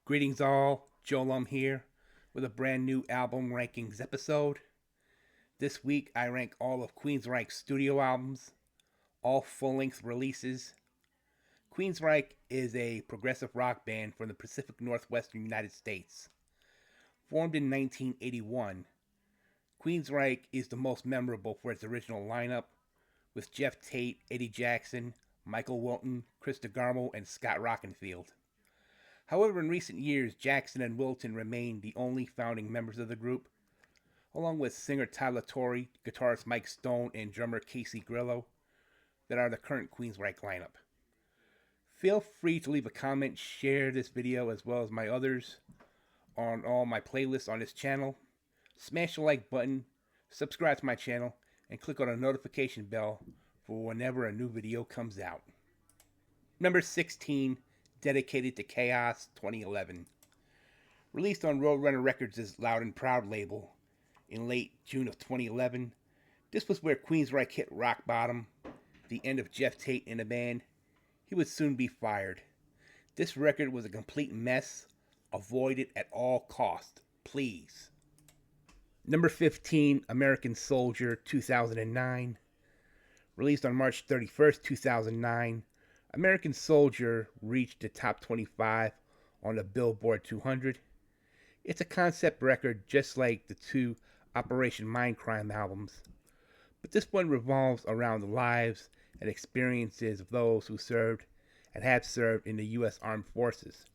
Greetings all, Joel here with a brand new album rankings episode. This week I rank all of Queensryche's studio albums, all full-length releases. Queensryche is a progressive rock band from the Pacific Northwestern United States. Formed in 1981, Queensryche is the most memorable for its original lineup, with Jeff Tate, Eddie Jackson, Michael Wilton, Chris DeGarmo, and Scott Rockenfield. However, in recent years, Jackson and Wilton remain the only founding members of the group, along with singer Tyler Torrey, guitarist Mike Stone, and drummer Casey Grillo, that are the current Queensryche lineup. Feel free to leave a comment, share this video as well as my others on all my playlists on this channel. Smash the like button, subscribe to my channel, and click on the notification bell for whenever a new video comes out. Number 16, Dedicated to Chaos 2011. Released on Roadrunner Records' Loud and Proud label in late June of 2011, this was where Queensryche hit rock bottom, the end of Jeff Tate in the band. He would soon be fired. This record was a complete mess. Avoid it at all costs, please. Number 15, American Soldier 2009. Released on March 31st, 2009, American Soldier reached the top 25 on the Billboard 200. It's a concept record just like the two Operation Mindcrime albums, but this one revolves around the lives and experiences of those who served and have served in the U.S. Armed Forces.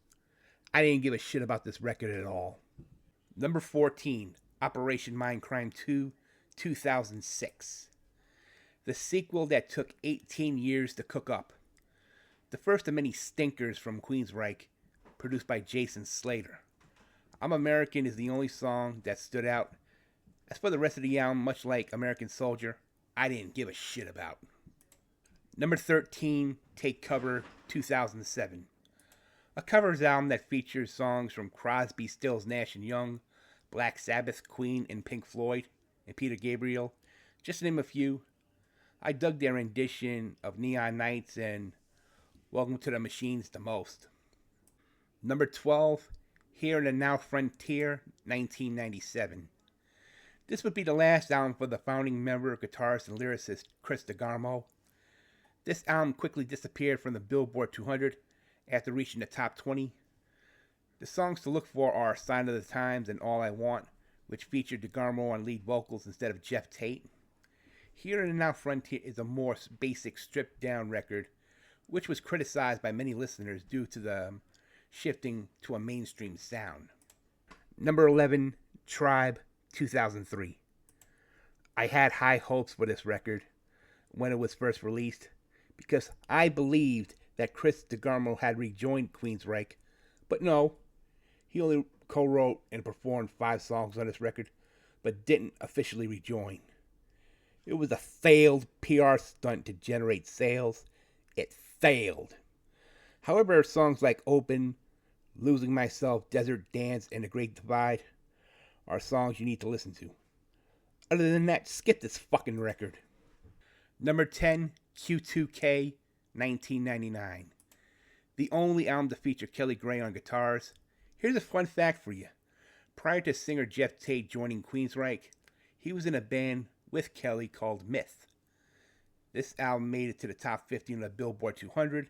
I didn't give a shit about this record at all. Number 14, Operation Mindcrime 2, 2006. The sequel that took 18 years to cook up. The first of many stinkers from Queensryche, produced by Jason Slater. I'm American is the only song that stood out. As for the rest of the album, much like American Soldier, I didn't give a shit about. Number 13, Take Cover 2007. A covers album that features songs from Crosby, Stills, Nash & Young, Black Sabbath, Queen, and Pink Floyd, and Peter Gabriel, just to name a few. I dug their rendition of Neon Nights and Welcome to the Machines the most. Number 12, Here in the Now Frontier, 1997. This would be the last album for the founding member, guitarist, and lyricist Chris DeGarmo. This album quickly disappeared from the Billboard 200 after reaching the top 20. The songs to look for are Sign of the Times and All I Want, which featured DeGarmo on lead vocals instead of Jeff Tate. Here in the Now Frontier is a more basic, stripped-down record, which was criticized by many listeners due to the shifting to a mainstream sound. Number 11, Tribe, 2003. I had high hopes for this record when it was first released because I believed that Chris DeGarmo had rejoined Queensryche, but no, he only co-wrote and performed 5 songs on this record, but didn't officially rejoin. It was a failed PR stunt to generate sales. It failed. However, songs like Open, Losing Myself, Desert Dance, and The Great Divide are songs you need to listen to. Other than that, skip this fucking record. Number 10, Q2K, 1999. The only album to feature Kelly Gray on guitars. Here's a fun fact for you. Prior to singer Jeff Tate joining Queensryche, he was in a band with Kelly called Myth. This album made it to the top 50 on the Billboard 200,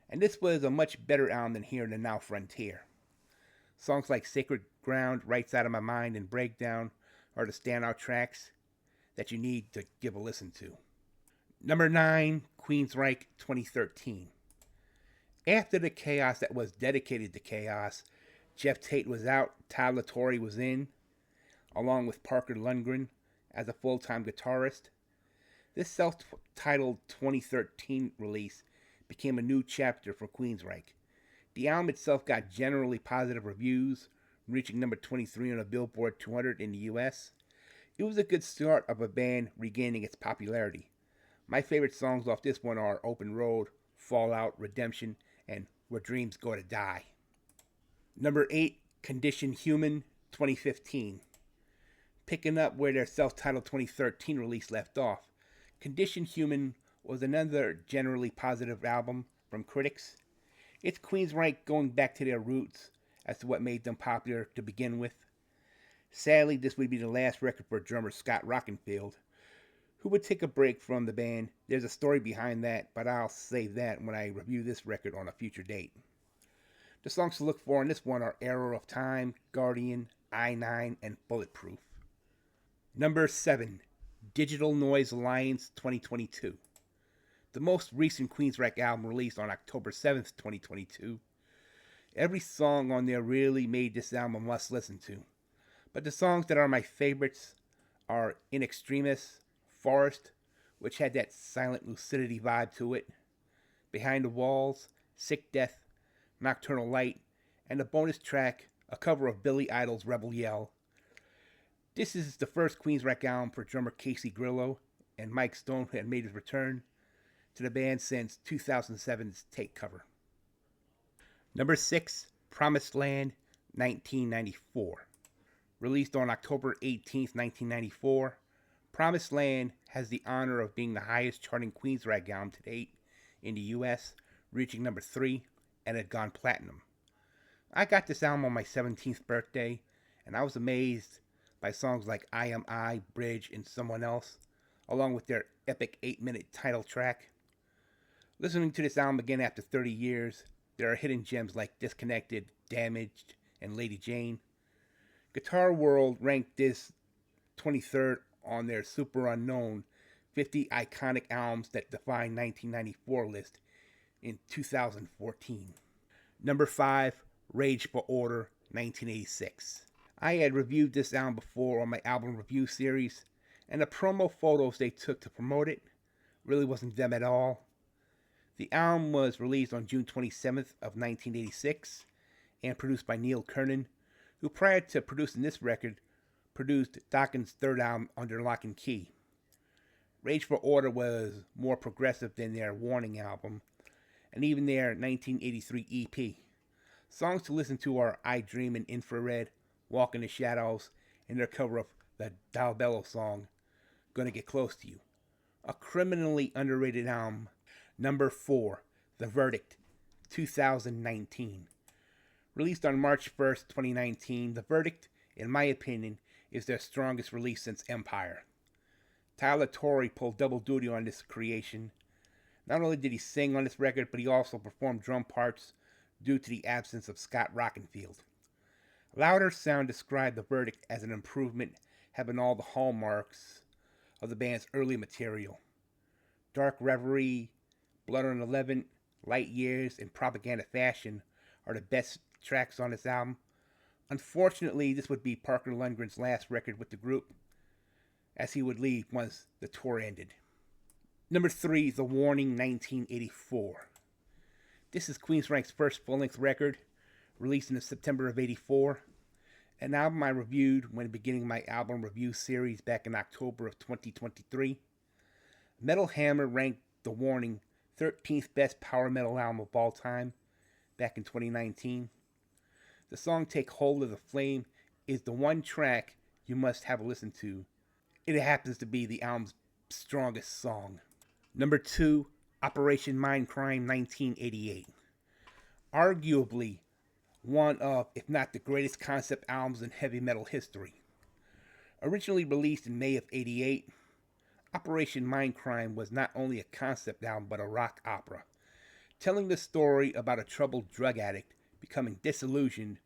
and this was a much better album than Here in the Now Frontier. Songs like Sacred Ground, Right Side of My Mind, and Breakdown are the standout tracks that you need to give a listen to. Number 9, Queensryche 2013. After the chaos that was dedicated to chaos, Jeff Tate was out, Tyler Torrey was in, along with Parker Lundgren as a full-time guitarist. This self-titled 2013 release became a new chapter for Queensryche. The album itself got generally positive reviews, reaching number 23 on the Billboard 200 in the US. It was a good start of a band regaining its popularity. My favorite songs off this one are Open Road, Fallout, Redemption, and Where Dreams Go to Die. Number 8, Condition Human 2015. Picking up where their self-titled 2013 release left off, Condition Human was another generally positive album from critics. It's Queensryche going back to their roots as to what made them popular to begin with. Sadly, this would be the last record for drummer Scott Rockenfield, who would take a break from the band. There's a story behind that, but I'll save that when I review this record on a future date. The songs to look for in this one are Arrow of Time, Guardian, I-9, and Bulletproof. Number 7, Digital Noise Alliance 2022. The most recent Queensryche album released on October 7th, 2022. Every song on there really made this album a must listen to. But the songs that are my favorites are In Extremis, Forest, which had that silent lucidity vibe to it, Behind the Walls, Sick Death, Nocturnal Light, and the bonus track, a cover of Billy Idol's Rebel Yell. This is the first Queensryche album for drummer Casey Grillo, and Mike Stone had made his return to the band since 2007's Take Cover. Number 6, Promised Land, 1994. Released on October 18th, 1994, Promised Land has the honor of being the highest charting Queensryche album to date in the US, reaching number 3, and had gone platinum. I got this album on my 17th birthday, and I was amazed by songs like I Am I, Bridge, and Someone Else, along with their epic 8-minute title track. Listening to this album again after 30 years, there are hidden gems like Disconnected, Damaged, and Lady Jane. Guitar World ranked this 23rd on their Super Unknown 50 Iconic Albums That Define 1994 list in 2014. Number 5, Rage for Order, 1986. I had reviewed this album before on my album review series, and the promo photos they took to promote it really wasn't them at all. The album was released on June 27th of 1986 and produced by Neil Kernon, who prior to producing this record, produced Dokken's third album Under Lock and Key. Rage for Order was more progressive than their Warning album, and even their 1983 EP. Songs to listen to are I Dream in Infrared, Walk in the Shadows, and their cover of the Dalbello song, Gonna Get Close to You. A criminally underrated album. Number 4, The Verdict, 2019. Released on March 1st, 2019, The Verdict, in my opinion, is their strongest release since Empire. Tyler Torrey pulled double duty on this creation. Not only did he sing on this record, but he also performed drum parts due to the absence of Scott Rockenfield. Louder Sound described The Verdict as an improvement, having all the hallmarks of the band's early material. Dark Reverie, Blood on 11, Light Years, and Propaganda Fashion are the best tracks on this album. Unfortunately, this would be Parker Lundgren's last record with the group, as he would leave once the tour ended. Number 3, The Warning, 1984. This is Queensryche's first full-length record, released in September of 84, an album I reviewed when beginning my album review series back in October of 2023. Metal Hammer ranked The Warning 13th best power metal album of all time back in 2019. The song Take Hold of the Flame is the one track you must have a listen to. It happens to be the album's strongest song. Number 2, Operation Mindcrime, 1988. Arguably one of, if not the greatest concept albums in heavy metal history. Originally released in May of 88, Operation Mindcrime was not only a concept album but a rock opera, telling the story about a troubled drug addict becoming disillusioned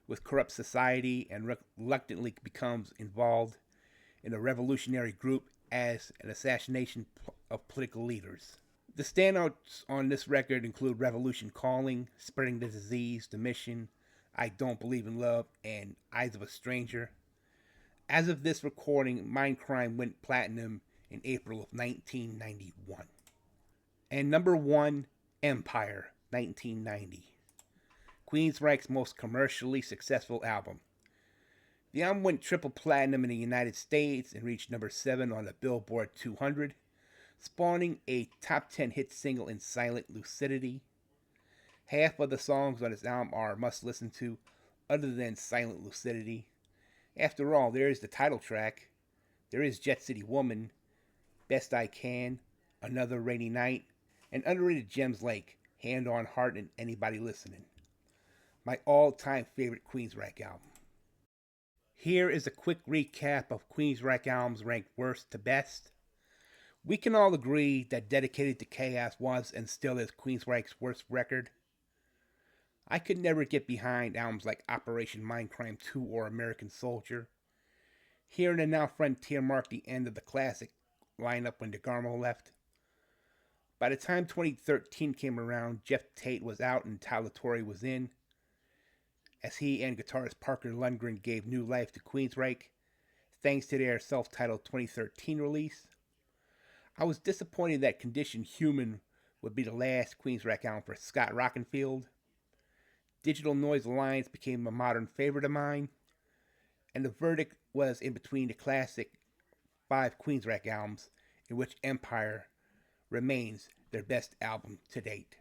with corrupt society and reluctantly becomes involved in a revolutionary group as an assassination of political leaders. The standouts on this record include Revolution Calling, Spreading the Disease, The Mission, I Don't Believe in Love, and Eyes of a Stranger. As of this recording, Mindcrime went platinum in April of 1991. And number 1, Empire, 1990. Queensryche's most commercially successful album. The album went triple platinum in the United States and reached number 7 on the Billboard 200, spawning a top 10 hit single in Silent Lucidity. Half of the songs on this album are must listen to, other than Silent Lucidity. After all, there is the title track, there is Jet City Woman, Best I Can, Another Rainy Night, and underrated gems like Hand on Heart and Anybody Listening. my all-time favorite Queensryche album. Here is a quick recap of Queensryche albums ranked worst to best. We can all agree that Dedicated to Chaos was and still is Queensryche's worst record. I could never get behind albums like Operation Mindcrime 2 or American Soldier. Here and Now Frontier marked the end of the classic lineup when DeGarmo left. By the time 2013 came around, Jeff Tate was out and Tyler Torrey was in, as he and guitarist Parker Lundgren gave new life to Queensryche, thanks to their self-titled 2013 release. I was disappointed that Condition Human would be the last Queensryche album for Scott Rockenfield. Digital Noise Alliance became a modern favorite of mine, and the verdict was in between the classic 5 Queensryche albums, in which Empire remains their best album to date.